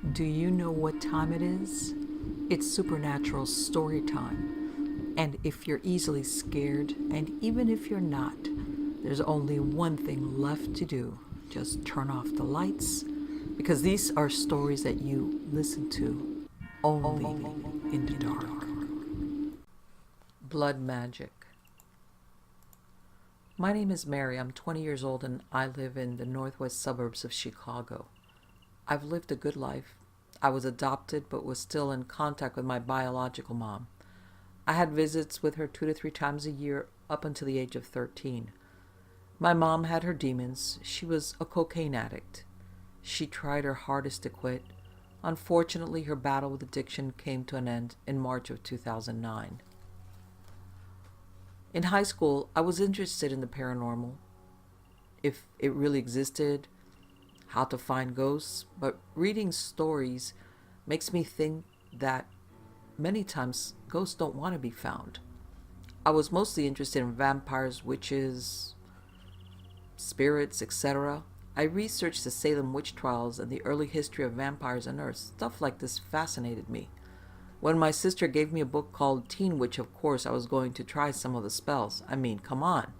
Do you know what time it is? It's supernatural story time. And if you're easily scared, and even if you're not, there's only one thing left to do. Just turn off the lights, because these are stories that you listen to only in the dark. Blood Magic. My name is Mary. I'm 20 years old and I live in the northwest suburbs of Chicago. I've lived a good life. I was adopted but was still in contact with my biological mom. I had visits with her 2 to 3 times a year up until the age of 13. My mom had her demons. She was a cocaine addict. She tried her hardest to quit. Unfortunately, her battle with addiction came to an end in March of 2009. In high school, I was interested in the paranormal, if it really existed, how to find ghosts, but reading stories makes me think that many times ghosts don't want to be found. I was mostly interested in vampires, witches, spirits, etc. I researched the Salem witch trials and the early history of vampires on Earth. Stuff like this fascinated me. When my sister gave me a book called Teen Witch, of course I was going to try some of the spells. I mean, come on.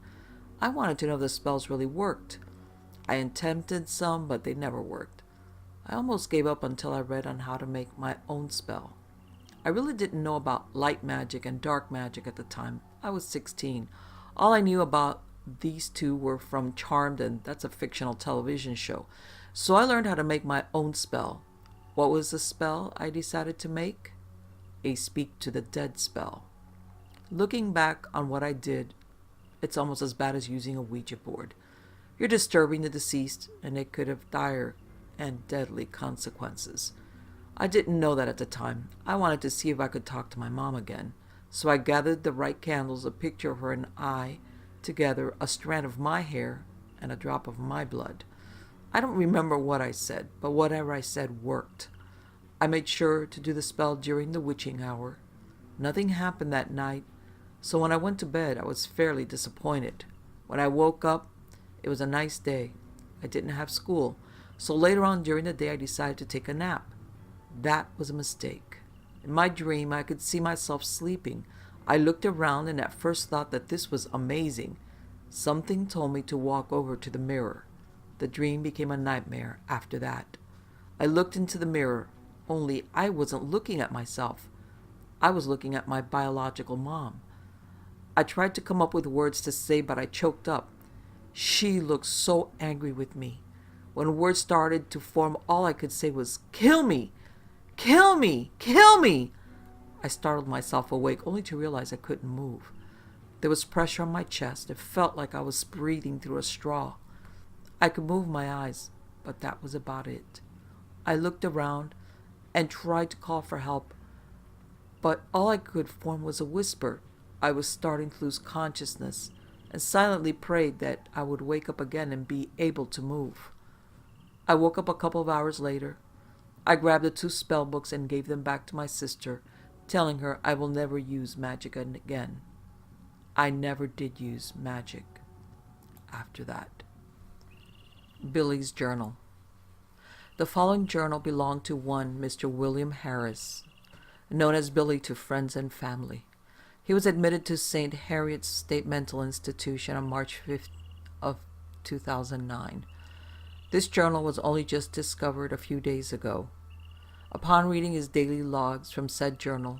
I wanted to know if the spells really worked. I attempted some, but they never worked. I almost gave up until I read on how to make my own spell. I really didn't know about light magic and dark magic at the time. I was 16. All I knew about these two were from Charmed, and that's a fictional television show. So I learned how to make my own spell. What was the spell I decided to make? A Speak to the Dead spell. Looking back on what I did, it's almost as bad as using a Ouija board. You're disturbing the deceased, and it could have dire and deadly consequences. I didn't know that at the time. I wanted to see if I could talk to my mom again. So I gathered the right candles, a picture of her and I, together, a strand of my hair, and a drop of my blood. I don't remember what I said, but whatever I said worked. I made sure to do the spell during the witching hour. Nothing happened that night, so when I went to bed, I was fairly disappointed. When I woke up, it was a nice day. I didn't have school, so later on during the day, I decided to take a nap. That was a mistake. In my dream, I could see myself sleeping. I looked around and at first thought that this was amazing. Something told me to walk over to the mirror. The dream became a nightmare after that. I looked into the mirror. Only I wasn't looking at myself. I was looking at my biological mom. I tried to come up with words to say, but I choked up. She looked so angry with me. When words started to form, all I could say was, "Kill me! Kill me! Kill me!" I startled myself awake, only to realize I couldn't move. There was pressure on my chest. It felt like I was breathing through a straw. I could move my eyes, but that was about it. I looked around and tried to call for help, but all I could form was a whisper. I was starting to lose consciousness and silently prayed that I would wake up again and be able to move. I woke up a couple of hours later. I grabbed the 2 spell books and gave them back to my sister, telling her I will never use magic again. I never did use magic after that. Billy's Journal. The following journal belonged to one Mr. William Harris, known as Billy to friends and family. He was admitted to St. Harriet's State Mental Institution on March 5th of 2009. This journal was only just discovered a few days ago. Upon reading his daily logs from said journal,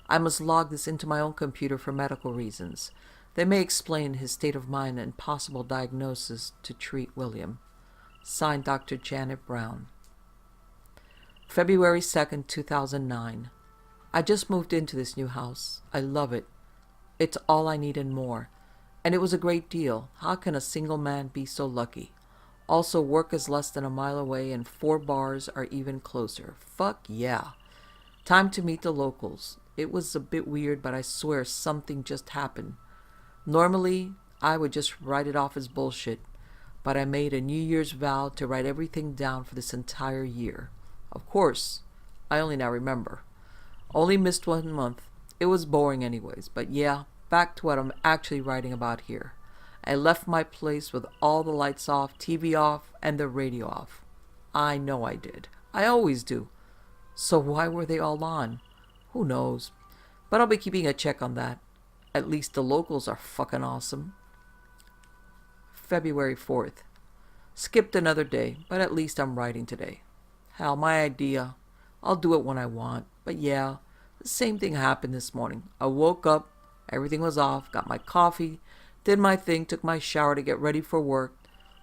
I must log this into my own computer for medical reasons. They may explain his state of mind and possible diagnosis to treat William. Signed, Dr. Janet Brown. February 2nd, 2009. I just moved into this new house. I love it. It's all I need and more. And it was a great deal. How can a single man be so lucky? Also, work is less than a mile away and 4 bars are even closer. Fuck yeah. Time to meet the locals. It was a bit weird, but I swear something just happened. Normally, I would just write it off as bullshit, but I made a New Year's vow to write everything down for this entire year. Of course, I only now remember. Only missed 1 month. It was boring anyways, but yeah, back to what I'm actually writing about here. I left my place with all the lights off, TV off, and the radio off. I know I did. I always do. So why were they all on? Who knows? But I'll be keeping a check on that. At least the locals are fucking awesome. February 4th. Skipped another day, but at least I'm writing today. Hell, my idea. I'll do it when I want. But yeah, the same thing happened this morning. I woke up, everything was off, got my coffee, did my thing, took my shower to get ready for work.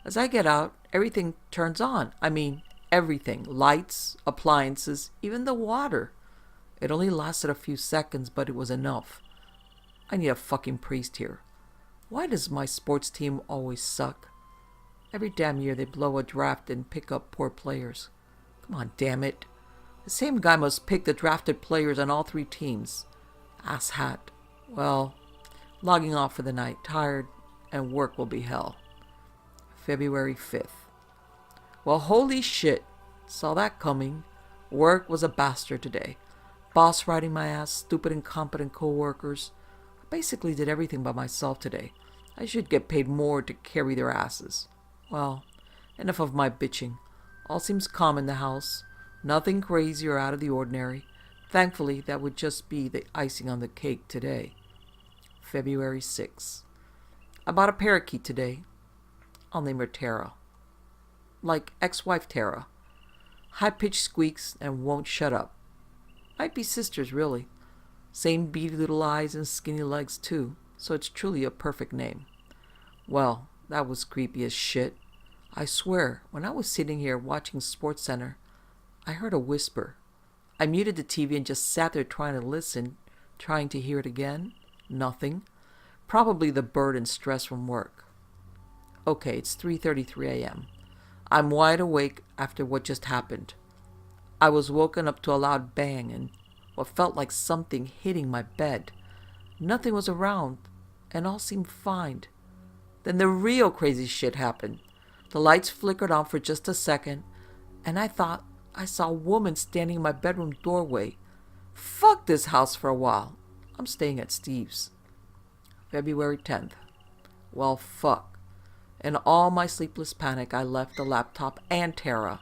As I get out, everything turns on. I mean, everything. Lights, appliances, even the water. It only lasted a few seconds, but it was enough. I need a fucking priest here. Why does my sports team always suck? Every damn year they blow a draft and pick up poor players. Come on, damn it. The same guy must pick the drafted players on all three teams. Asshat. Well, logging off for the night, tired, and work will be hell. February 5th. Well, holy shit. Saw that coming. Work was a bastard today. Boss riding my ass, stupid incompetent co-workers. I basically did everything by myself today. I should get paid more to carry their asses. Well, enough of my bitching. All seems calm in the house. Nothing crazy or out of the ordinary. Thankfully, that would just be the icing on the cake today. February 6th. I bought a parakeet today. I'll name her Tara. Like ex-wife Tara. High-pitched squeaks and won't shut up. Might be sisters, really. Same beady little eyes and skinny legs, too. So it's truly a perfect name. Well, that was creepy as shit. I swear, when I was sitting here watching SportsCenter, I heard a whisper. I muted the TV and just sat there trying to listen, trying to hear it again. Nothing. Probably the burden and stress from work. Okay, it's 3:33 a.m. I'm wide awake after what just happened. I was woken up to a loud bang and what felt like something hitting my bed. Nothing was around, and all seemed fine. Then the real crazy shit happened. The lights flickered on for just a second, and I thought I saw a woman standing in my bedroom doorway. Fuck this house for a while. I'm staying at Steve's. February 10th. Well, fuck. In all my sleepless panic, I left the laptop and Tara.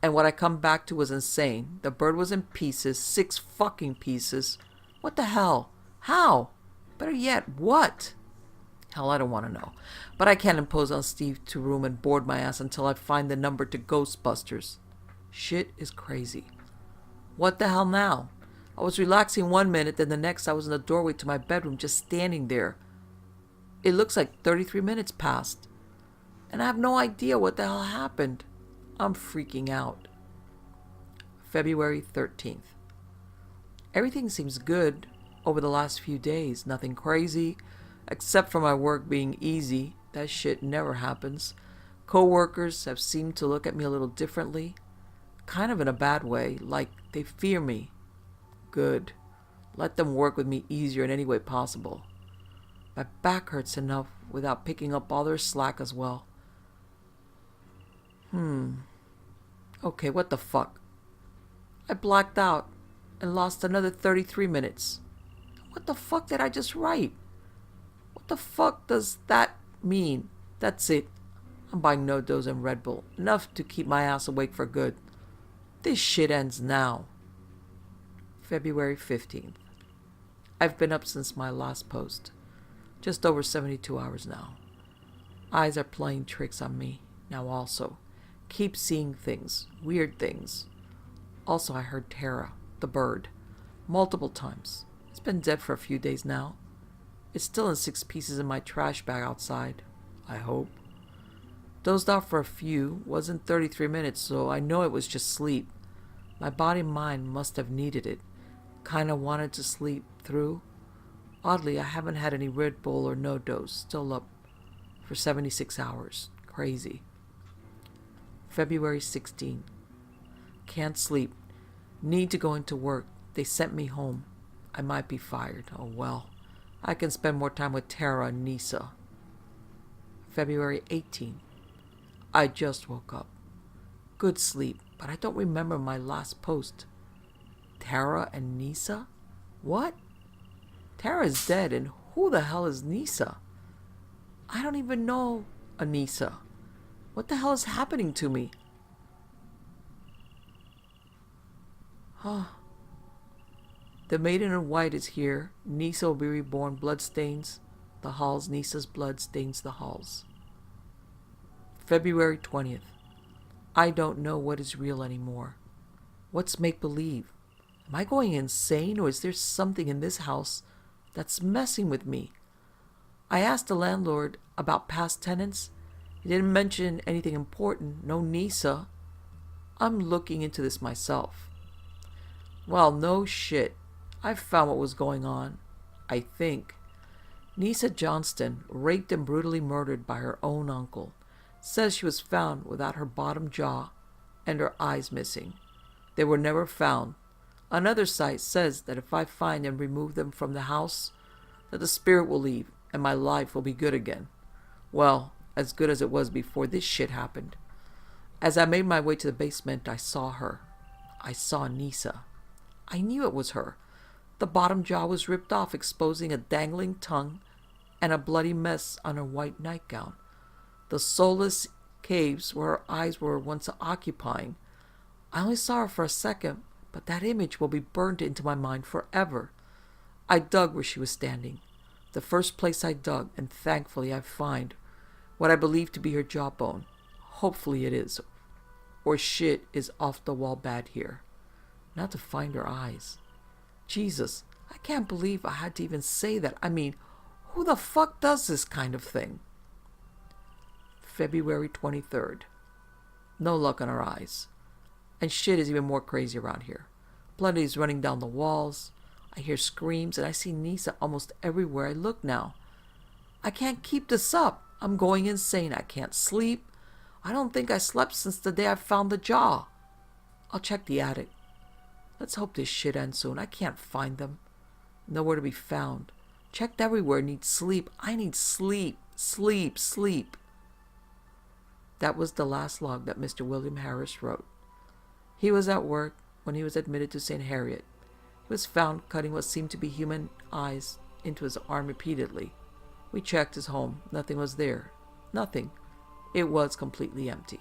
And what I come back to was insane. The bird was in pieces, 6 fucking pieces. What the hell? How? Better yet, what? Hell, I don't want to know. But I can't impose on Steve to room and board my ass until I find the number to Ghostbusters. Shit is crazy. What the hell now? I was relaxing one minute, then the next I was in the doorway to my bedroom just standing there. It looks like 33 minutes passed. And I have no idea what the hell happened. I'm freaking out. February 13th. Everything seems good over the last few days. Nothing crazy, except for my work being easy. That shit never happens. Co-workers have seemed to look at me a little differently. Kind of in a bad way, like they fear me. Good. Let them work with me easier in any way possible. My back hurts enough without picking up all their slack as well. Okay, what the fuck? I blacked out and lost another 33 minutes. What the fuck did I just write? What the fuck does that mean? That's it. I'm buying No-Dose and Red Bull. Enough to keep my ass awake for good. This shit ends now. February 15th. I've been up since my last post. Just over 72 hours now. Eyes are playing tricks on me now also. Keep seeing things. Weird things. Also, I heard Tara, the bird, multiple times. It's been dead for a few days now. It's still in 6 pieces in my trash bag outside. I hope. Dozed off for a few. Wasn't 33 minutes, so I know it was just sleep. My body and mind must have needed it. Kinda wanted to sleep through. Oddly, I haven't had any Red Bull or No-Dose. Still up for 76 hours. Crazy. February 16. Can't sleep. Need to go into work. They sent me home. I might be fired. Oh well. I can spend more time with Tara and Nisa. February 18. I just woke up. Good sleep, but I don't remember my last post. Tara and Nisa? What? Tara's dead, and who the hell is Nisa? I don't even know a Nisa. What the hell is happening to me? The maiden in white is here. Nisa will be reborn. Blood stains the halls. Nisa's blood stains the halls. February 20th. I don't know what is real anymore. What's make-believe? Am I going insane, or is there something in this house that's messing with me? I asked the landlord about past tenants. He didn't mention anything important. No Nisa. I'm looking into this myself. Well, no shit. I found what was going on. I think. Nisa Johnston, raped and brutally murdered by her own uncle, says she was found without her bottom jaw and her eyes missing. They were never found. Another site says that if I find and remove them from the house, that the spirit will leave and my life will be good again. Well, as good as it was before this shit happened. As I made my way to the basement, I saw her. I saw Nisa. I knew it was her. The bottom jaw was ripped off, exposing a dangling tongue and a bloody mess on her white nightgown. The soulless caves where her eyes were once occupying. I only saw her for a second, but that image will be burned into my mind forever. I dug where she was standing. The first place I dug, and thankfully I find what I believe to be her jawbone. Hopefully it is. Or shit is off the wall bad here. Not to find her eyes. Jesus, I can't believe I had to even say that. I mean, who the fuck does this kind of thing? February 23rd. No luck on her eyes. And shit is even more crazy around here. Blood is running down the walls. I hear screams and I see Nisa almost everywhere I look now. I can't keep this up. I'm going insane. I can't sleep. I don't think I slept since the day I found the jaw. I'll check the attic. Let's hope this shit ends soon. I can't find them. Nowhere to be found. Checked everywhere. Need sleep. I need sleep. Sleep. Sleep. That was the last log that Mr. William Harris wrote. He was at work when he was admitted to St. Harriet. He was found cutting what seemed to be human eyes into his arm repeatedly. We checked his home. Nothing was there. Nothing. It was completely empty.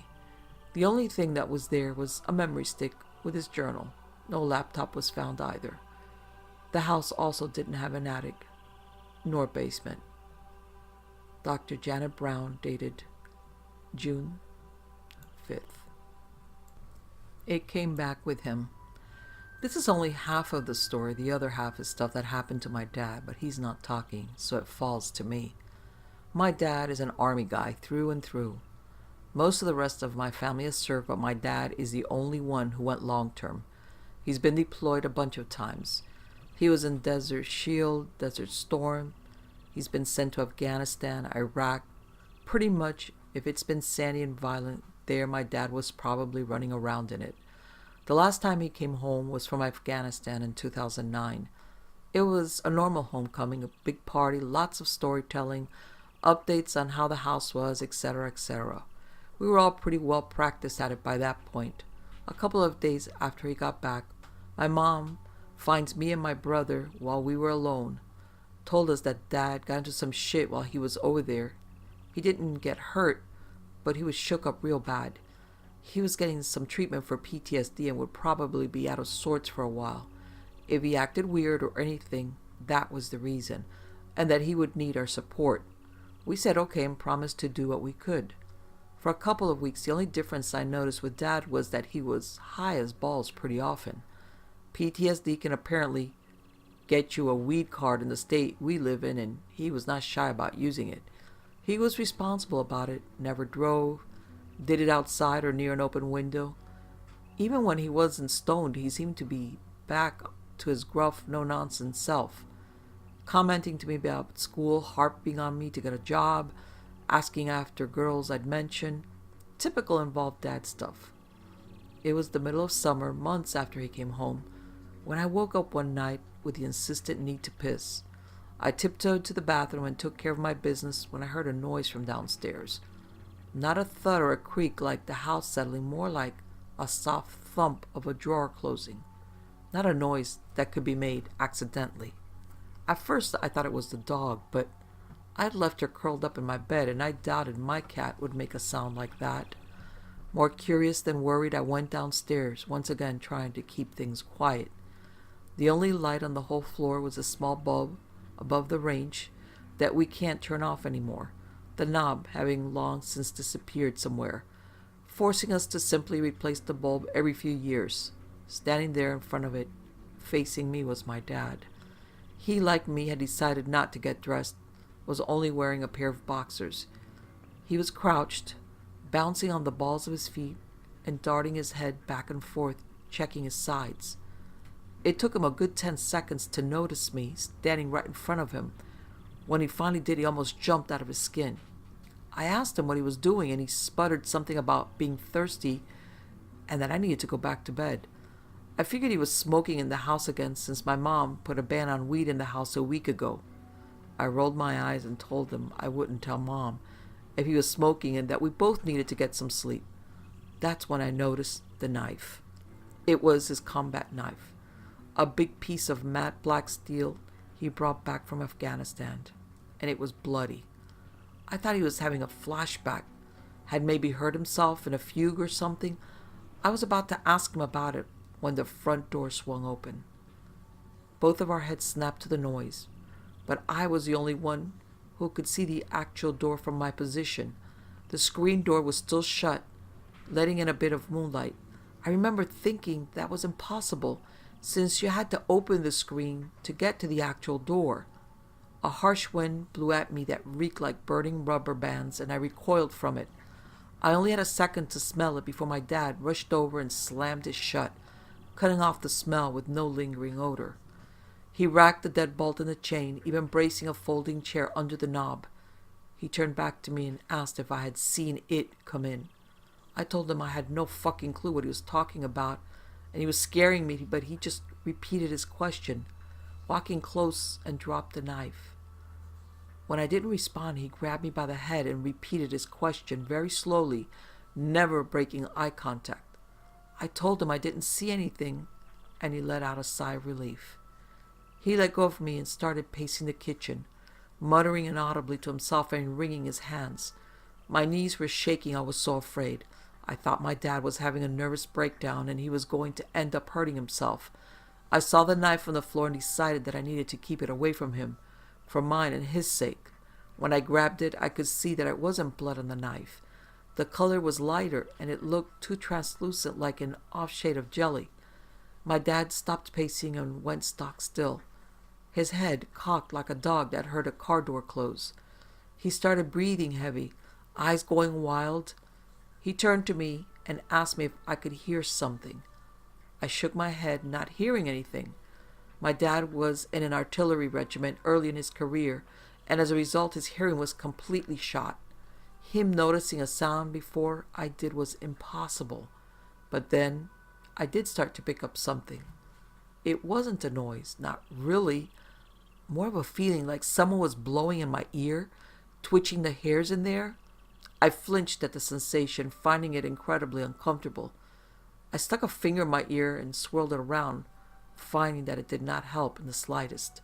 The only thing that was there was a memory stick with his journal. No laptop was found either. The house also didn't have an attic, nor basement. Dr. Janet Brown, dated June 5th. It came back with him. This is only half of the story. The other half is stuff that happened to my dad, but he's not talking, so it falls to me. My dad is an army guy through and through. Most of the rest of my family has served, but my dad is the only one who went long-term. He's been deployed a bunch of times. He was in Desert Shield, Desert Storm. He's been sent to Afghanistan, Iraq. Pretty much, if it's been sandy and violent, there my dad was probably running around in it. The last time he came home was from Afghanistan in 2009. It was a normal homecoming, a big party, lots of storytelling, updates on how the house was, etc., etc. We were all pretty well practiced at it by that point. A couple of days after he got back, my mom finds me and my brother while we were alone. Told us that Dad got into some shit while he was over there. He didn't get hurt, but he was shook up real bad. He was getting some treatment for PTSD and would probably be out of sorts for a while. If he acted weird or anything, that was the reason, and that he would need our support. We said okay and promised to do what we could. For a couple of weeks, the only difference I noticed with Dad was that he was high as balls pretty often. PTSD can apparently get you a weed card in the state we live in, and he was not shy about using it. He was responsible about it, never drove, did it outside or near an open window. Even when he wasn't stoned, he seemed to be back to his gruff, no-nonsense self, commenting to me about school, harping on me to get a job, asking after girls I'd mentioned. Typical involved dad stuff. It was the middle of summer, months after he came home, when I woke up one night with the insistent need to piss. I tiptoed to the bathroom and took care of my business when I heard a noise from downstairs. Not a thud or a creak like the house settling, more like a soft thump of a drawer closing. Not a noise that could be made accidentally. At first I thought it was the dog, but I'd left her curled up in my bed and I doubted my cat would make a sound like that. More curious than worried, I went downstairs, once again trying to keep things quiet. The only light on the whole floor was a small bulb above the range that we can't turn off anymore, the knob having long since disappeared somewhere, forcing us to simply replace the bulb every few years. Standing there in front of it, facing me, was my dad. He, like me, had decided not to get dressed, was only wearing a pair of boxers. He was crouched, bouncing on the balls of his feet and darting his head back and forth, checking his sides. It took him a good 10 seconds to notice me standing right in front of him. When he finally did, he almost jumped out of his skin. I asked him what he was doing, and he sputtered something about being thirsty and that I needed to go back to bed. I figured he was smoking in the house again since my mom put a ban on weed in the house a week ago. I rolled my eyes and told him I wouldn't tell Mom if he was smoking and that we both needed to get some sleep. That's when I noticed the knife. It was his combat knife, a big piece of matte black steel he brought back from Afghanistan, and it was bloody. I thought he was having a flashback, had maybe hurt himself in a fugue or something. I was about to ask him about it when the front door swung open. Both of our heads snapped to the noise, but I was the only one who could see the actual door from my position. The screen door was still shut, letting in a bit of moonlight. I remember thinking that was impossible, since you had to open the screen to get to the actual door. A harsh wind blew at me that reeked like burning rubber bands, and I recoiled from it. I only had a second to smell it before my dad rushed over and slammed it shut, cutting off the smell with no lingering odor. He racked the deadbolt in the chain, even bracing a folding chair under the knob. He turned back to me and asked if I had seen it come in. I told him I had no fucking clue what he was talking about, and he was scaring me, but he just repeated his question, walking close, and dropped the knife. When I didn't respond, he grabbed me by the head and repeated his question very slowly, never breaking eye contact. I told him I didn't see anything, and he let out a sigh of relief. He let go of me and started pacing the kitchen, muttering inaudibly to himself and wringing his hands. My knees were shaking. I was so afraid. I thought my dad was having a nervous breakdown and he was going to end up hurting himself. I saw the knife on the floor and decided that I needed to keep it away from him, for mine and his sake. When I grabbed it, I could see that it wasn't blood on the knife. The color was lighter, and it looked too translucent, like an off-shade of jelly. My dad stopped pacing and went stock still, his head cocked like a dog that heard a car door close. He started breathing heavy, eyes going wild. He turned to me and asked me if I could hear something. I shook my head, not hearing anything. My dad was in an artillery regiment early in his career, and as a result his hearing was completely shot. Him noticing a sound before I did was impossible. But then I did start to pick up something. It wasn't a noise, not really. More of a feeling like someone was blowing in my ear, twitching the hairs in there. I flinched at the sensation, finding it incredibly uncomfortable. I stuck a finger in my ear and swirled it around, finding that it did not help in the slightest.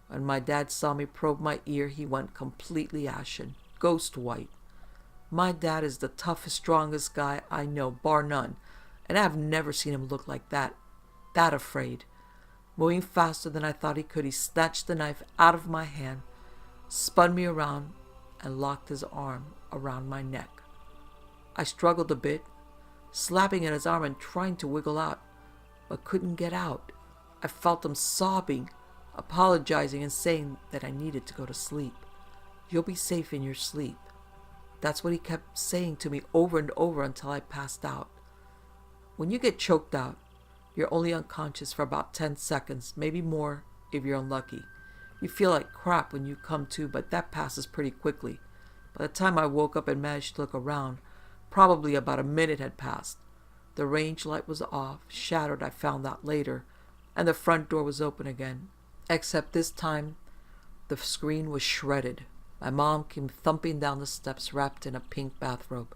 When my dad saw me probe my ear, he went completely ashen, ghost white. My dad is the toughest, strongest guy I know, bar none, and I have never seen him look like that afraid. Moving faster than I thought he could, he snatched the knife out of my hand, spun me around, and locked his arm around my neck. I struggled a bit, slapping at his arm and trying to wiggle out, but couldn't get out. I felt him sobbing, apologizing and saying that I needed to go to sleep. You'll be safe in your sleep. That's what he kept saying to me over and over until I passed out. When you get choked out, you're only unconscious for about 10 seconds, maybe more if you're unlucky. You feel like crap when you come to, but that passes pretty quickly. By the time I woke up and managed to look around, probably about a minute had passed. The range light was off, shattered, I found out later, and the front door was open again. Except this time, the screen was shredded. My mom came thumping down the steps wrapped in a pink bathrobe.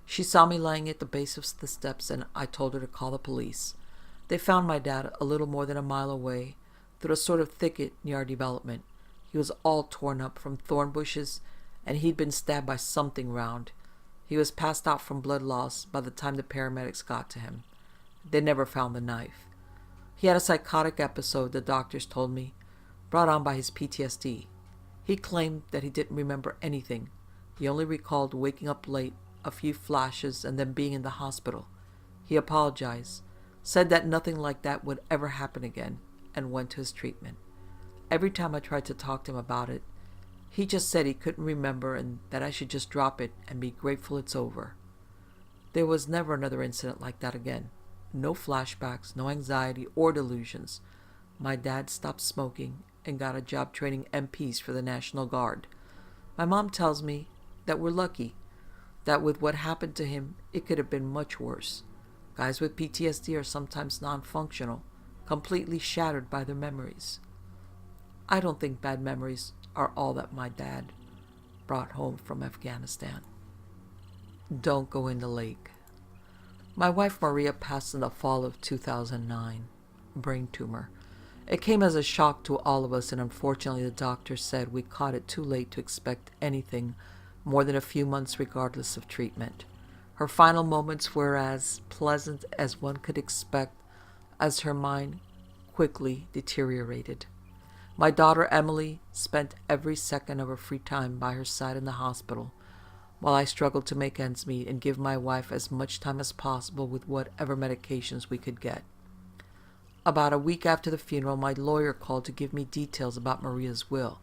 She saw me lying at the base of the steps, and I told her to call the police. They found my dad a little more than a mile away, through a sort of thicket near our development. He was all torn up from thorn bushes, and he'd been stabbed by something round. He was passed out from blood loss by the time the paramedics got to him. They never found the knife. He had a psychotic episode, the doctors told me, brought on by his PTSD. He claimed that he didn't remember anything. He only recalled waking up late, a few flashes, and then being in the hospital. He apologized, said that nothing like that would ever happen again, and went to his treatment. Every time I tried to talk to him about it, he just said he couldn't remember and that I should just drop it and be grateful it's over. There was never another incident like that again. No flashbacks, no anxiety or delusions. My dad stopped smoking and got a job training MPs for the National Guard. My mom tells me that we're lucky, that with what happened to him, it could have been much worse. Guys with PTSD are sometimes non-functional, completely shattered by their memories. I don't think bad memories are all that my dad brought home from Afghanistan. Don't go in the lake. My wife Maria passed in the fall of 2009, brain tumor. It came as a shock to all of us, and unfortunately the doctor said we caught it too late to expect anything more than a few months regardless of treatment. Her final moments were as pleasant as one could expect as her mind quickly deteriorated. My daughter Emily spent every second of her free time by her side in the hospital, while I struggled to make ends meet and give my wife as much time as possible with whatever medications we could get. About a week after the funeral, my lawyer called to give me details about Maria's will.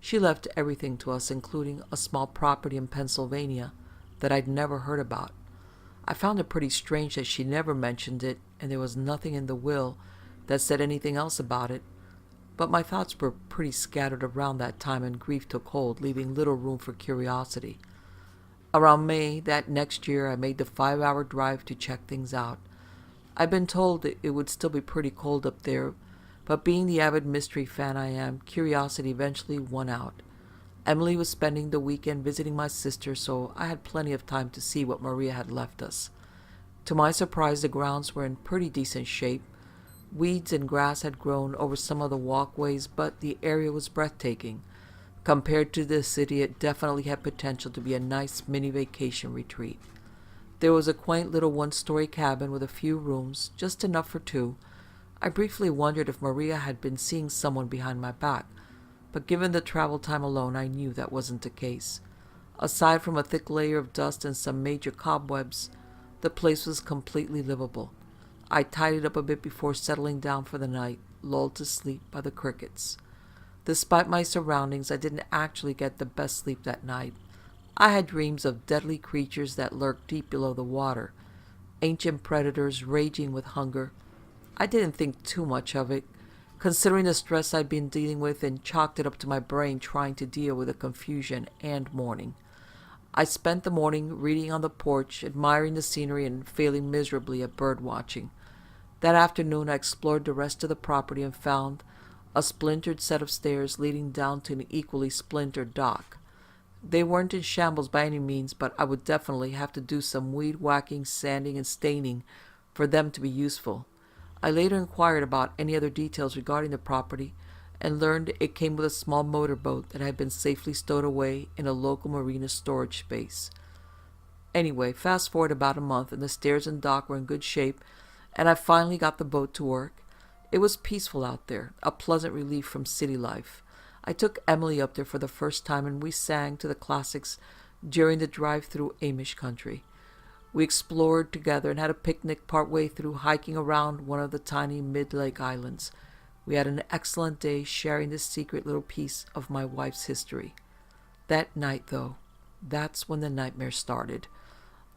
She left everything to us, including a small property in Pennsylvania that I'd never heard about. I found it pretty strange that she never mentioned it, and there was nothing in the will that said anything else about it, but my thoughts were pretty scattered around that time, and grief took hold, leaving little room for curiosity. Around May that next year, I made the 5-hour drive to check things out. I'd been told that it would still be pretty cold up there, but being the avid mystery fan I am, curiosity eventually won out. Emily was spending the weekend visiting my sister, so I had plenty of time to see what Maria had left us. To my surprise, the grounds were in pretty decent shape. Weeds and grass had grown over some of the walkways, but the area was breathtaking. Compared to the city, it definitely had potential to be a nice mini vacation retreat. There was a quaint little one-story cabin with a few rooms, just enough for two. I briefly wondered if Maria had been seeing someone behind my back, but given the travel time alone, I knew that wasn't the case. Aside from a thick layer of dust and some major cobwebs, the place was completely livable. I tidied up a bit before settling down for the night, lulled to sleep by the crickets. Despite my surroundings, I didn't actually get the best sleep that night. I had dreams of deadly creatures that lurked deep below the water, ancient predators raging with hunger. I didn't think too much of it, considering the stress I'd been dealing with, and chalked it up to my brain trying to deal with the confusion and mourning. I spent the morning reading on the porch, admiring the scenery, and failing miserably at bird watching. That afternoon I explored the rest of the property and found a splintered set of stairs leading down to an equally splintered dock. They weren't in shambles by any means, but I would definitely have to do some weed whacking, sanding, and staining for them to be useful. I later inquired about any other details regarding the property and learned it came with a small motorboat that had been safely stowed away in a local marina storage space. Anyway, fast forward about a month and the stairs and dock were in good shape, and I finally got the boat to work. It was peaceful out there, a pleasant relief from city life. I took Emily up there for the first time, and we sang to the classics during the drive through Amish country. We explored together and had a picnic partway through, hiking around one of the tiny mid-lake islands. We had an excellent day sharing this secret little piece of my wife's history. That night, though, that's when the nightmare started.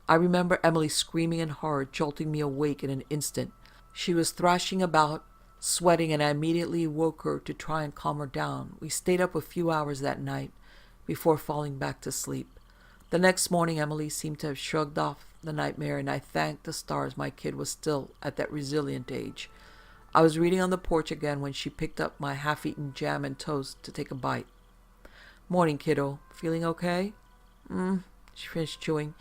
I remember Emily screaming in horror, jolting me awake in an instant. She was thrashing about, sweating, and I immediately woke her to try and calm her down. We stayed up a few hours that night before falling back to sleep. The next morning, Emily seemed to have shrugged off the nightmare, and I thanked the stars my kid was still at that resilient age. I was reading on the porch again when she picked up my half-eaten jam and toast to take a bite. "Morning, kiddo. Feeling okay?" She finished chewing.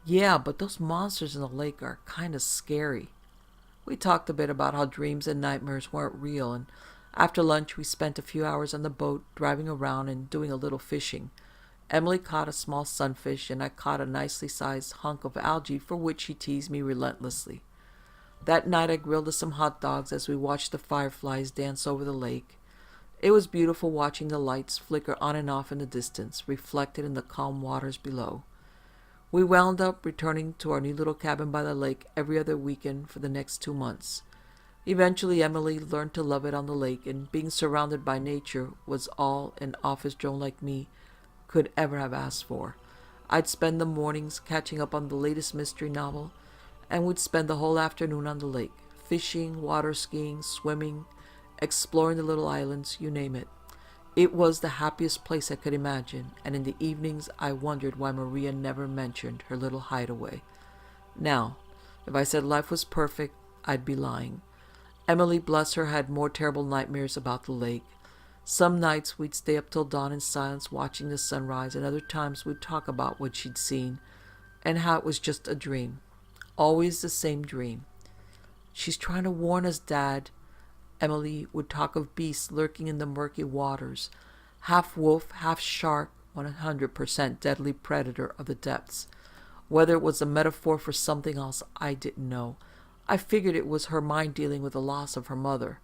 "Yeah, but those monsters in the lake are kind of scary." We talked a bit about how dreams and nightmares weren't real, and after lunch we spent a few hours on the boat, driving around and doing a little fishing. Emily caught a small sunfish, and I caught a nicely sized hunk of algae for which she teased me relentlessly. That night I grilled us some hot dogs as we watched the fireflies dance over the lake. It was beautiful watching the lights flicker on and off in the distance, reflected in the calm waters below. We wound up returning to our new little cabin by the lake every other weekend for the next 2 months. Eventually, Emily learned to love it on the lake, and being surrounded by nature was all an office drone like me could ever have asked for. I'd spend the mornings catching up on the latest mystery novel, and would spend the whole afternoon on the lake, fishing, water skiing, swimming, exploring the little islands, you name it. It was the happiest place I could imagine, and in the evenings I wondered why Maria never mentioned her little hideaway. Now, if I said life was perfect, I'd be lying. Emily, bless her, had more terrible nightmares about the lake. Some nights we'd stay up till dawn in silence watching the sunrise, and other times we'd talk about what she'd seen and how it was just a dream. Always the same dream. "She's trying to warn us, Dad." Emily would talk of beasts lurking in the murky waters, half wolf, half shark, 100% deadly predator of the depths. Whether it was a metaphor for something else, I didn't know. I figured it was her mind dealing with the loss of her mother.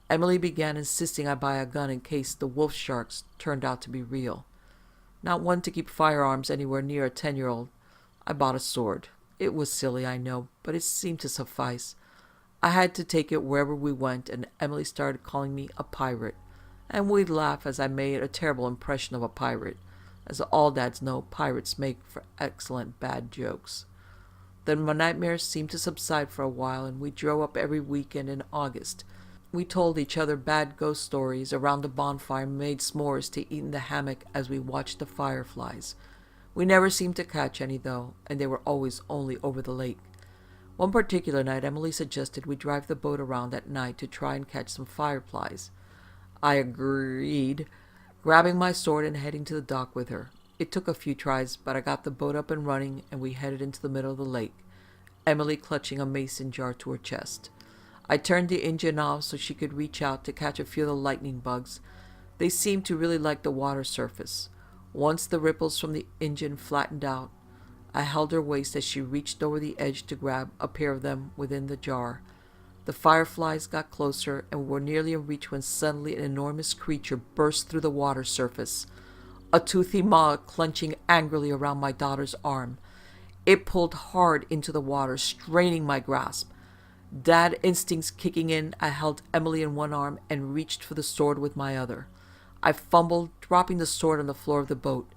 Emily began insisting I buy a gun in case the wolf sharks turned out to be real. Not one to keep firearms anywhere near a 10-year-old, I bought a sword. It was silly, I know, but it seemed to suffice. I had to take it wherever we went, and Emily started calling me a pirate. And we'd laugh as I made a terrible impression of a pirate. As all dads know, pirates make for excellent bad jokes. Then my nightmares seemed to subside for a while, and we drove up every weekend in August. We told each other bad ghost stories around the bonfire and made s'mores to eat in the hammock as we watched the fireflies. We never seemed to catch any, though, and they were always only over the lake. One particular night, Emily suggested we drive the boat around at night to try and catch some fireflies. I agreed, grabbing my sword and heading to the dock with her. It took a few tries, but I got the boat up and running, and we headed into the middle of the lake, Emily clutching a mason jar to her chest. I turned the engine off so she could reach out to catch a few of the lightning bugs. They seemed to really like the water surface. Once the ripples from the engine flattened out, I held her waist as she reached over the edge to grab a pair of them within the jar. The fireflies got closer and were nearly in reach when suddenly an enormous creature burst through the water surface, a toothy maw clenching angrily around my daughter's arm. It pulled hard into the water, straining my grasp. Dad instincts kicking in, I held Emily in one arm and reached for the sword with my other. I fumbled, dropping the sword on the floor of the boat.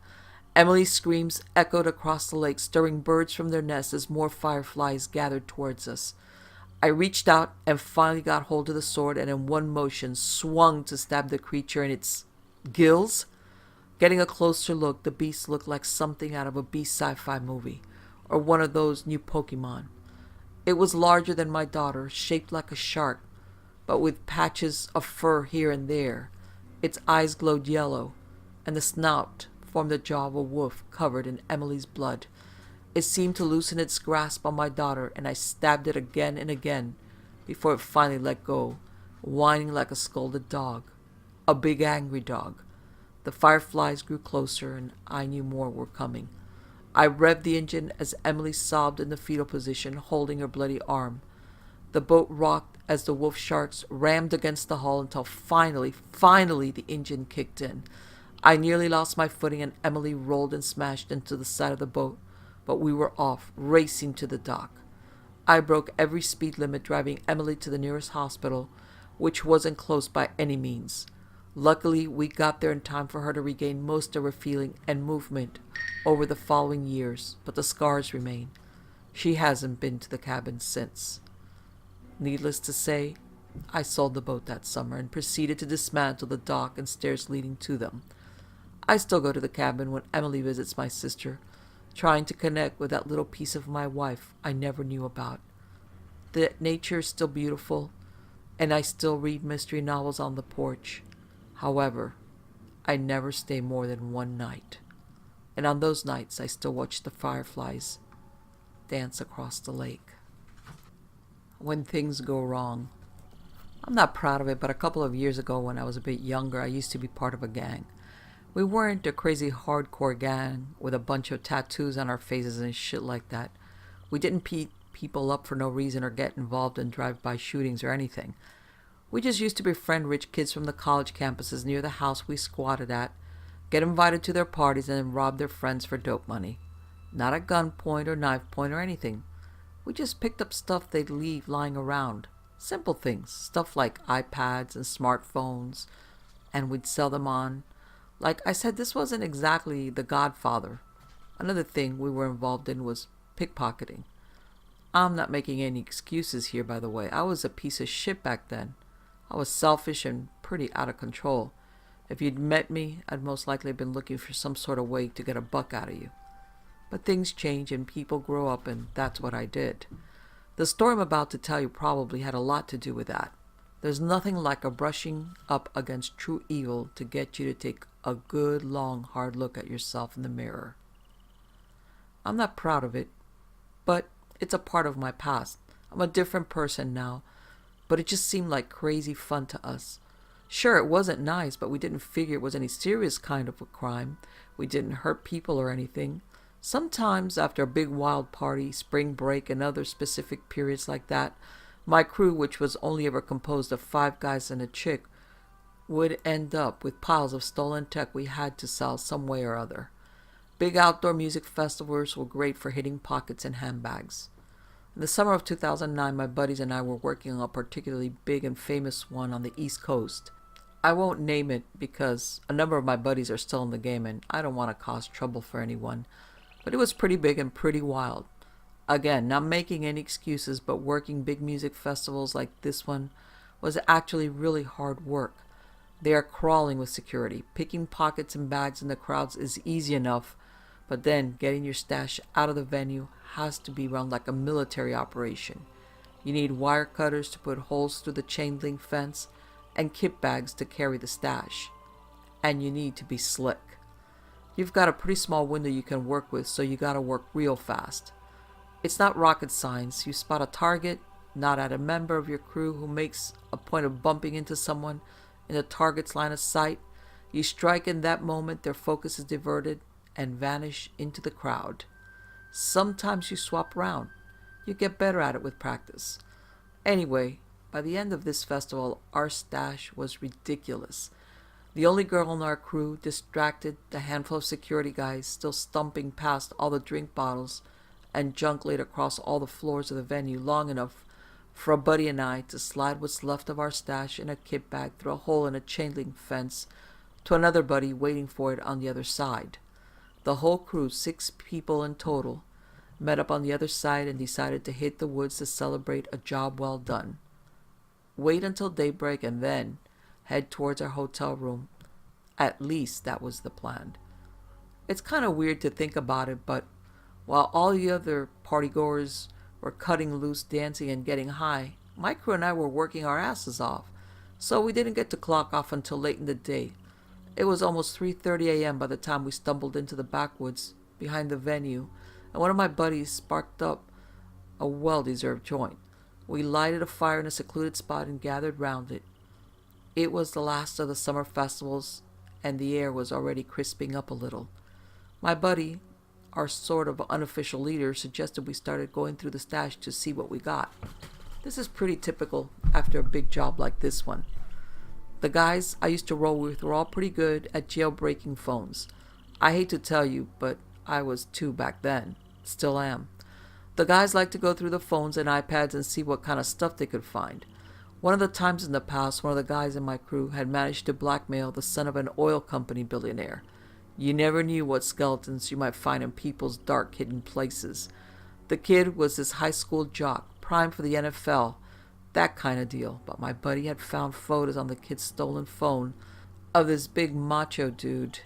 Emily's screams echoed across the lake, stirring birds from their nests as more fireflies gathered towards us. I reached out and finally got hold of the sword and in one motion swung to stab the creature in its gills. Getting a closer look, the beast looked like something out of a beast sci-fi movie, or one of those new Pokemon. It was larger than my daughter, shaped like a shark, but with patches of fur here and there. Its eyes glowed yellow, and the snout formed the jaw of a wolf covered in Emily's blood. It seemed to loosen its grasp on my daughter, and I stabbed it again and again before it finally let go, whining like a scolded dog. A big angry dog. The fireflies grew closer, and I knew more were coming. I revved the engine as Emily sobbed in the fetal position, holding her bloody arm. The boat rocked as the wolf sharks rammed against the hull until finally the engine kicked in. I nearly lost my footing and Emily rolled and smashed into the side of the boat, but we were off, racing to the dock. I broke every speed limit, driving Emily to the nearest hospital, which wasn't close by any means. Luckily, we got there in time for her to regain most of her feeling and movement over the following years, but the scars remain. She hasn't been to the cabin since. Needless to say, I sold the boat that summer and proceeded to dismantle the dock and stairs leading to them. I still go to the cabin when Emily visits my sister, trying to connect with that little piece of my wife I never knew about. The nature is still beautiful, and I still read mystery novels on the porch. However, I never stay more than one night, and on those nights I still watch the fireflies dance across the lake. When things go wrong. I'm not proud of it, but a couple of years ago when I was a bit younger, I used to be part of a gang. We weren't a crazy hardcore gang with a bunch of tattoos on our faces and shit like that. We didn't beat people up for no reason or get involved in drive-by shootings or anything. We just used to befriend rich kids from the college campuses near the house we squatted at, get invited to their parties, and then rob their friends for dope money. Not at gunpoint or knife point or anything. We just picked up stuff they'd leave lying around. Simple things, stuff like iPads and smartphones, and we'd sell them on. Like I said, this wasn't exactly The Godfather. Another thing we were involved in was pickpocketing. I'm not making any excuses here, by the way. I was a piece of shit back then. I was selfish and pretty out of control. If you'd met me, I'd most likely have been looking for some sort of way to get a buck out of you. But things change and people grow up, and that's what I did. The story I'm about to tell you probably had a lot to do with that. There's nothing like a brushing up against true evil to get you to take a good, long, hard look at yourself in the mirror. I'm not proud of it, but it's a part of my past. I'm a different person now, but it just seemed like crazy fun to us. Sure, it wasn't nice, but we didn't figure it was any serious kind of a crime. We didn't hurt people or anything. Sometimes after a big wild party, spring break, and other specific periods like that, my crew, which was only ever composed of 5 guys and a chick, would end up with piles of stolen tech we had to sell some way or other. Big outdoor music festivals were great for hitting pockets and handbags. In the summer of 2009, my buddies and I were working on a particularly big and famous one on the East Coast. I won't name it because a number of my buddies are still in the game and I don't want to cause trouble for anyone, but it was pretty big and pretty wild. Again, not making any excuses, but working big music festivals like this one was actually really hard work. They are crawling with security. Picking pockets and bags in the crowds is easy enough, but then getting your stash out of the venue has to be run like a military operation. You need wire cutters to put holes through the chain link fence and kit bags to carry the stash. And you need to be slick. You've got a pretty small window you can work with, so you gotta work real fast. It's not rocket science. You spot a target, nod at a member of your crew who makes a point of bumping into someone in the target's line of sight. You strike in that moment, their focus is diverted, and vanish into the crowd. Sometimes you swap around. You get better at it with practice. Anyway, by the end of this festival, our stash was ridiculous. The only girl in our crew distracted the handful of security guys still stumping past all the drink bottles and junk laid across all the floors of the venue long enough for a buddy and I to slide what's left of our stash in a kit bag through a hole in a chain link fence to another buddy waiting for it on the other side. The whole crew, 6 people in total, met up on the other side and decided to hit the woods to celebrate a job well done. Wait until daybreak and then head towards our hotel room. At least that was the plan. It's kind of weird to think about it, but while all the other partygoers were cutting loose, dancing, and getting high, my crew and I were working our asses off, so we didn't get to clock off until late in the day. It was almost 3:30 a.m. by the time we stumbled into the backwoods behind the venue, and one of my buddies sparked up a well-deserved joint. We lighted a fire in a secluded spot and gathered round it. It was the last of the summer festivals, and the air was already crisping up a little. My buddy, our sort of unofficial leader, suggested we started going through the stash to see what we got. This is pretty typical after a big job like this one. The guys I used to roll with were all pretty good at jailbreaking phones. I hate to tell you, but I was too back then. Still am. The guys liked to go through the phones and iPads and see what kind of stuff they could find. One of the times in the past, one of the guys in my crew had managed to blackmail the son of an oil company billionaire. You never knew what skeletons you might find in people's dark hidden places. The kid was this high school jock, primed for the NFL, that kind of deal. But my buddy had found photos on the kid's stolen phone of this big macho dude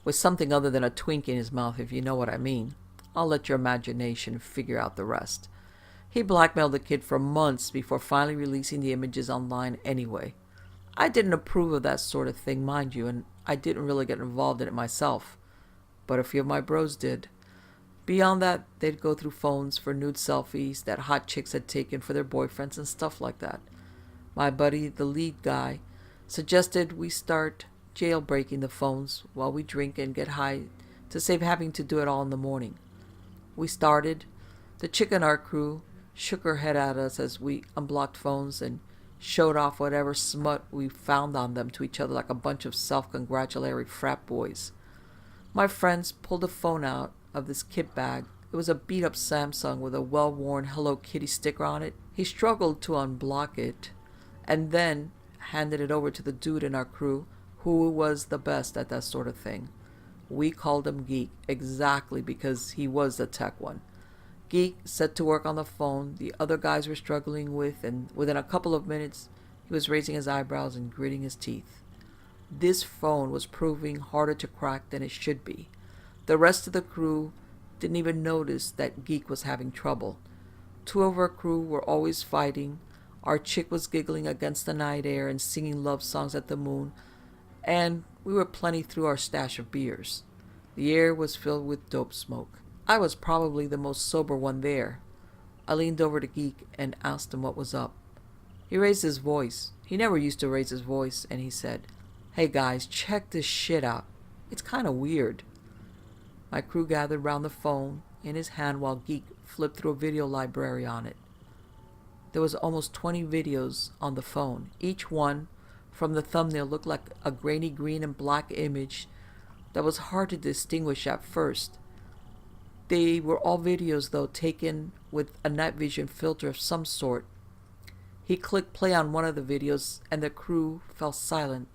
with something other than a twink in his mouth, if you know what I mean. I'll let your imagination figure out the rest. He blackmailed the kid for months before finally releasing the images online anyway. I didn't approve of that sort of thing, mind you, and I didn't really get involved in it myself. But a few of my bros did. Beyond that, they'd go through phones for nude selfies that hot chicks had taken for their boyfriends and stuff like that. My buddy, the lead guy, suggested we start jailbreaking the phones while we drink and get high to save having to do it all in the morning. We started. The chick in our crew shook her head at us as we unblocked phones and showed off whatever smut we found on them to each other like a bunch of self-congratulatory frat boys. My friends pulled a phone out of this kit bag. It was a beat-up Samsung with a well-worn Hello Kitty sticker on it. He struggled to unblock it and then handed it over to the dude in our crew who was the best at that sort of thing. We called him Geek exactly because he was the tech one. Geek set to work on the phone the other guys were struggling with, and within a couple of minutes he was raising his eyebrows and gritting his teeth. This phone was proving harder to crack than it should be. The rest of the crew didn't even notice that Geek was having trouble. Two of our crew were always fighting. Our chick was giggling against the night air and singing love songs at the moon, and we were plenty through our stash of beers. The air was filled with dope smoke. I was probably the most sober one there. I leaned over to Geek and asked him what was up. He raised his voice. He never used to raise his voice, and he said, "Hey guys, check this shit out. It's kind of weird." My crew gathered round the phone in his hand while Geek flipped through a video library on it. There was almost 20 videos on the phone. Each one, from the thumbnail, looked like a grainy green and black image that was hard to distinguish at first. They were all videos, though, taken with a night vision filter of some sort. He clicked play on one of the videos, and the crew fell silent,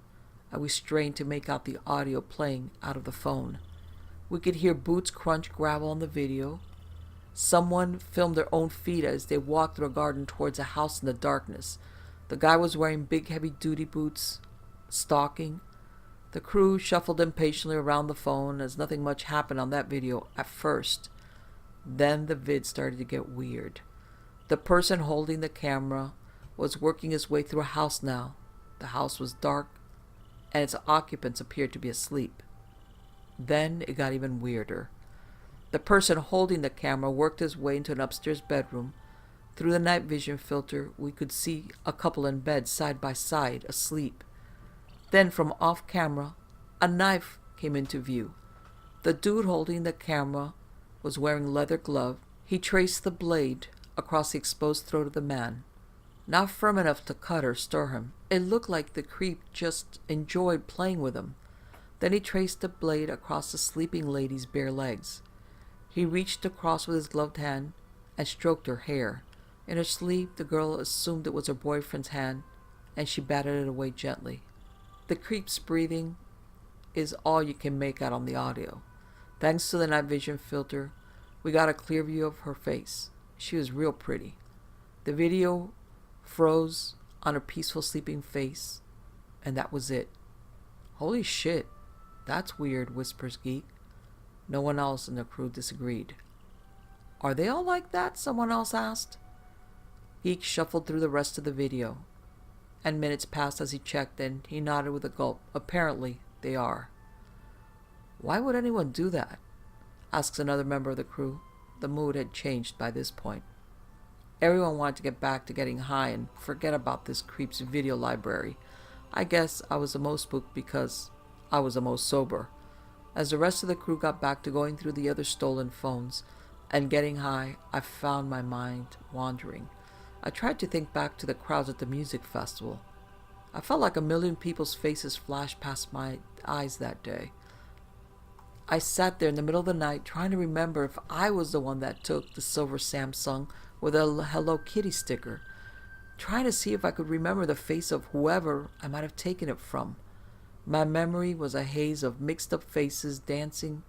and we strained to make out the audio playing out of the phone. We could hear boots crunch gravel on the video. Someone filmed their own feet as they walked through a garden towards a house in the darkness. The guy was wearing big heavy-duty boots, stalking. The crew shuffled impatiently around the phone as nothing much happened on that video at first. Then the vid started to get weird. The person holding the camera was working his way through a house now. The house was dark, and its occupants appeared to be asleep. Then it got even weirder. The person holding the camera worked his way into an upstairs bedroom. Through the night vision filter, we could see a couple in bed side by side, asleep. Then from off camera, a knife came into view. The dude holding the camera was wearing leather glove. He traced the blade across the exposed throat of the man, not firm enough to cut or stir him. It looked like the creep just enjoyed playing with him. Then he traced the blade across the sleeping lady's bare legs. He reached across with his gloved hand and stroked her hair. In her sleep, the girl assumed it was her boyfriend's hand, and she batted it away gently. The creep's breathing is all you can make out on the audio. Thanks to the night vision filter, we got a clear view of her face. She was real pretty. The video froze on her peaceful sleeping face, and that was it. "Holy shit, that's weird," whispers Geek. No one else in the crew disagreed. "Are they all like that?" someone else asked. Geek shuffled through the rest of the video, and minutes passed as he checked, and he nodded with a gulp. "Apparently, they are." "Why would anyone do that?" asks another member of the crew. The mood had changed by this point. Everyone wanted to get back to getting high and forget about this creep's video library. I guess I was the most spooked because I was the most sober. As the rest of the crew got back to going through the other stolen phones and getting high, I found my mind wandering. I tried to think back to the crowds at the music festival. I felt like a million people's faces flashed past my eyes that day. I sat there in the middle of the night trying to remember if I was the one that took the silver Samsung with a Hello Kitty sticker, trying to see if I could remember the face of whoever I might have taken it from. My memory was a haze of mixed up faces dancing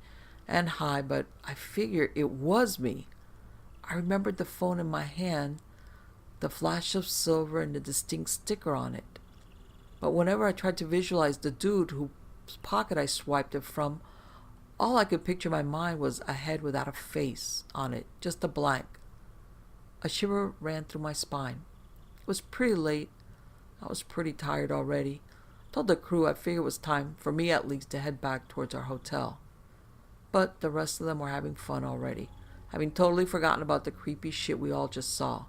and high, but I figured it was me. I remembered the phone in my hand, the flash of silver and the distinct sticker on it. But whenever I tried to visualize the dude whose pocket I swiped it from, all I could picture in my mind was a head without a face on it, just a blank. A shiver ran through my spine. It was pretty late. I was pretty tired already. I told the crew I figured it was time, for me at least, to head back towards our hotel. But the rest of them were having fun already, having totally forgotten about the creepy shit we all just saw.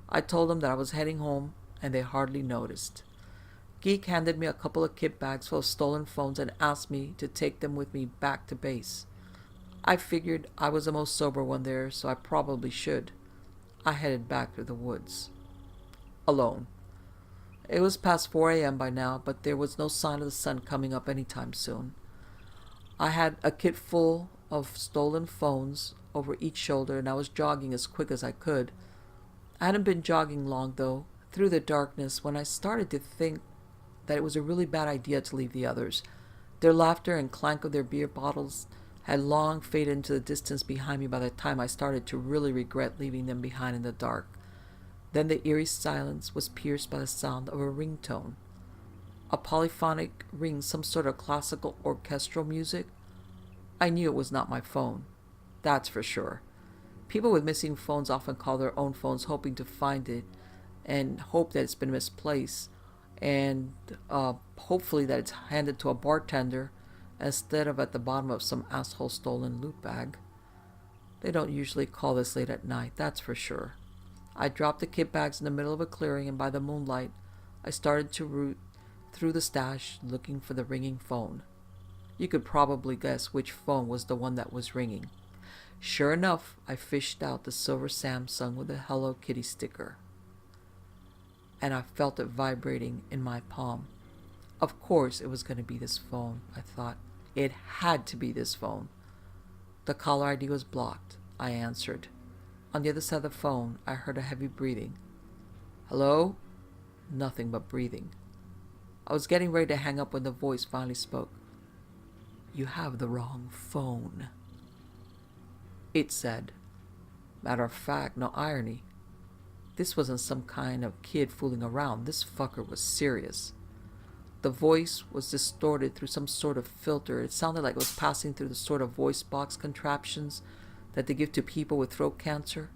I told them that I was heading home, and they hardly noticed. Geek handed me a couple of kit bags full of stolen phones and asked me to take them with me back to base. I figured I was the most sober one there, so I probably should. I headed back through the woods. Alone. It was past 4 a.m. by now, but there was no sign of the sun coming up anytime soon. I had a kit full of stolen phones over each shoulder, and I was jogging as quick as I could. I hadn't been jogging long, though, through the darkness, when I started to think that it was a really bad idea to leave the others. Their laughter and clank of their beer bottles had long faded into the distance behind me by the time I started to really regret leaving them behind in the dark. Then the eerie silence was pierced by the sound of a ringtone. A polyphonic ring, some sort of classical orchestral music. I knew it was not my phone. That's for sure. People with missing phones often call their own phones hoping to find it and hope that it's been misplaced, and hopefully that it's handed to a bartender instead of at the bottom of some asshole stolen loot bag. They don't usually call this late at night, that's for sure. I dropped the kit bags in the middle of a clearing, and by the moonlight, I started to root through the stash looking for the ringing phone. You could probably guess which phone was the one that was ringing. Sure enough, I fished out the silver Samsung with a Hello Kitty sticker, and I felt it vibrating in my palm. Of course it was going to be this phone, I thought. It had to be this phone. The caller ID was blocked. I answered. On the other side of the phone, I heard a heavy breathing. Hello? Nothing but breathing. I was getting ready to hang up when the voice finally spoke. You have the wrong phone, it said. Matter of fact, no irony. This wasn't some kind of kid fooling around. This fucker was serious. The voice was distorted through some sort of filter. It sounded like it was passing through the sort of voice box contraptions that they give to people with throat cancer.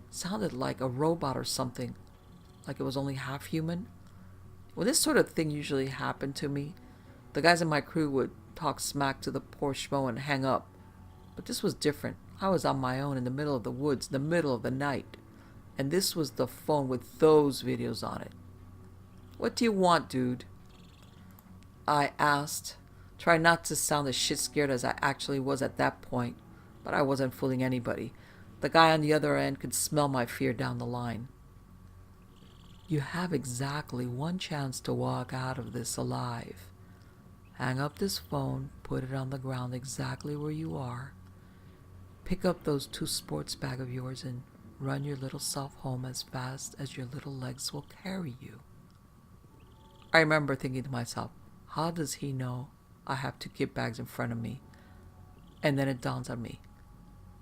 It sounded like a robot or something, like it was only half human. When this sort of thing usually happened to me, the guys in my crew would talk smack to the poor schmo and hang up. But this was different. I was on my own in the middle of the woods, in the middle of the night. And this was the phone with those videos on it. What do you want, dude? I asked, trying not to sound as shit scared as I actually was at that point. But I wasn't fooling anybody. The guy on the other end could smell my fear down the line. You have exactly one chance to walk out of this alive. Hang up this phone, put it on the ground exactly where you are. Pick up those 2 sports bags of yours and run your little self home as fast as your little legs will carry you. I remember thinking to myself, how does he know I have 2 kit bags in front of me? And then it dawns on me.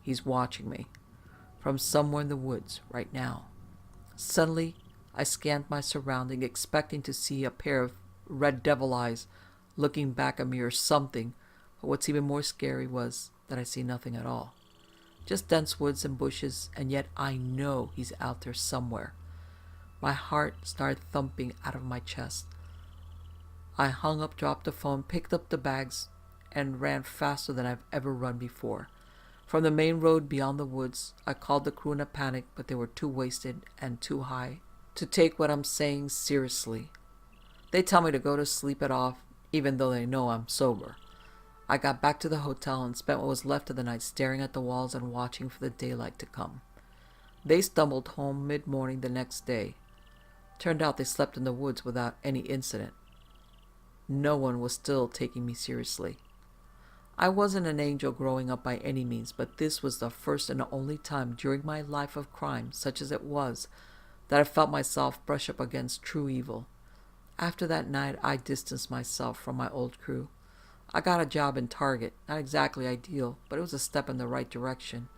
He's watching me from somewhere in the woods right now. Suddenly, I scanned my surroundings, expecting to see a pair of red devil eyes looking back at me or something. But what's even more scary was that I see nothing at all. Just dense woods and bushes, and yet I know he's out there somewhere. My heart started thumping out of my chest. I hung up, dropped the phone, picked up the bags, and ran faster than I've ever run before. From the main road beyond the woods, I called the crew in a panic, but they were too wasted and too high to take what I'm saying seriously. They tell me to go to sleep it off, even though they know I'm sober. I got back to the hotel and spent what was left of the night staring at the walls and watching for the daylight to come. They stumbled home mid-morning the next day. Turned out they slept in the woods without any incident. No one was still taking me seriously. I wasn't an angel growing up by any means, but this was the first and only time during my life of crime, such as it was, that I felt myself brush up against true evil. After that night, I distanced myself from my old crew. I got a job in Target, not exactly ideal, but it was a step in the right direction,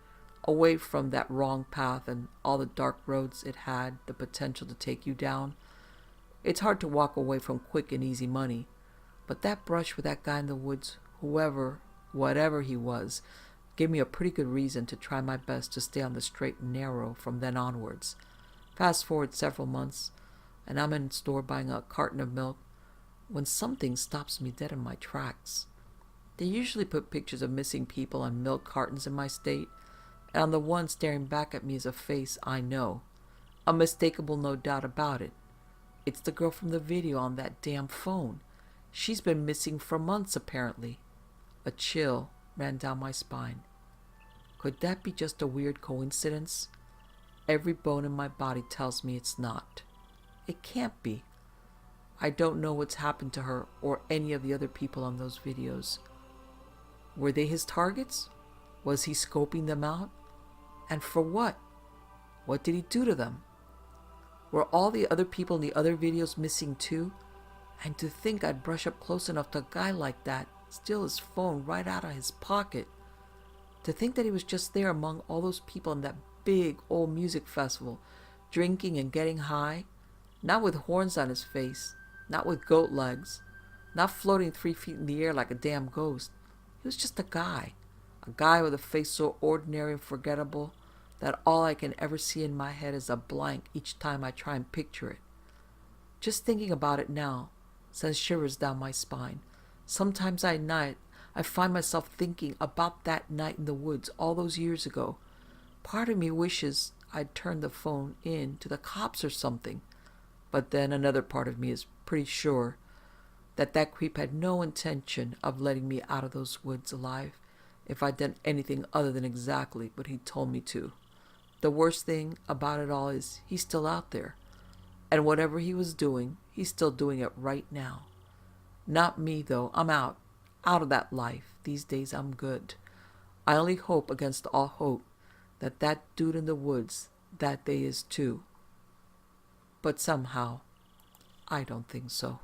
away from that wrong path and all the dark roads it had the potential to take you down. It's hard to walk away from quick and easy money, but that brush with that guy in the woods, whatever he was, gave me a pretty good reason to try my best to stay on the straight and narrow from then onwards. Fast forward several months, and I'm in the store buying a carton of milk, when something stops me dead in my tracks. They usually put pictures of missing people on milk cartons in my state, and on the one staring back at me is a face I know. Unmistakable, no doubt about it. It's the girl from the video on that damn phone. She's been missing for months, apparently. A chill ran down my spine. Could that be just a weird coincidence? Every bone in my body tells me it's not. It can't be. I don't know what's happened to her or any of the other people on those videos. Were they his targets? Was he scoping them out? And for what? What did he do to them? Were all the other people in the other videos missing too? And to think I'd brush up close enough to a guy like that, steal his phone right out of his pocket. To think that he was just there among all those people in that big old music festival, drinking and getting high, not with horns on his face, not with goat legs, not floating 3 feet in the air like a damn ghost. He was just a guy with a face so ordinary and forgettable that all I can ever see in my head is a blank each time I try and picture it. Just thinking about it now sends shivers down my spine. Sometimes at night, I find myself thinking about that night in the woods all those years ago. Part of me wishes I'd turned the phone in to the cops or something. But then another part of me is pretty sure that that creep had no intention of letting me out of those woods alive if I'd done anything other than exactly what he told me to. The worst thing about it all is he's still out there. And whatever he was doing, he's still doing it right now. Not me, though. I'm out of that life. These days I'm good. I only hope against all hope that that dude in the woods that day is too. But somehow, I don't think so.